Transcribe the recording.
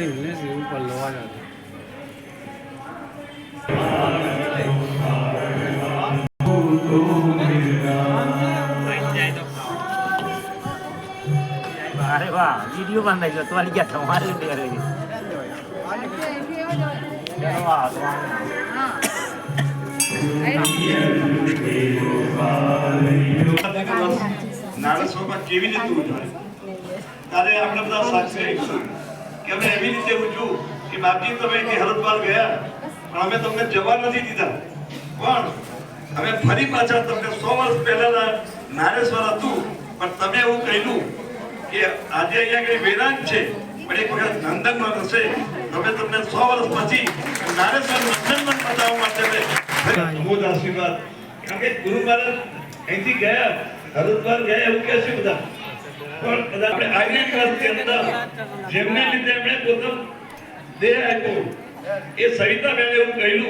inglés y un palo अरे वाह video बन रही है तो वाली क्या तुम्हारे ले रही है चलो वाह નારસોમાં કેવી રીતે ઉજવાય ત્યારે આપણે બધા સાક્ષી રહીશું કે અમે એવી રીતે ઉજવું કે બાકી તમે કે હરદ્વાર ગયા પણ અમે તમને જવા નથી દીધા પણ અમે ફરી પાછા તમને 100 વર્ષ પહેલાના નારેશ્વર હતું પણ તમે એવું કહ્યું કે આજે અહીંયા કઈ વેદાંત છે પણ એક વખત નંદનમાં હશે તમે તમને 100 વર્ષ પછી નારેશ્વર નંદનમાં બતાવવા માટે અમોદ આશીર્વાદ કારણ કે ગુરુ મહારાજ અહીંથી ગયા હરદ્વાર ગયા એવું કે છે બધા પણ કદાચ આપણે આગલી ક્લાસની અંદર જેમને લીધે એમણે પોતાનો દેહ આપ્યો એ સવિતા બેન એવું કહ્યું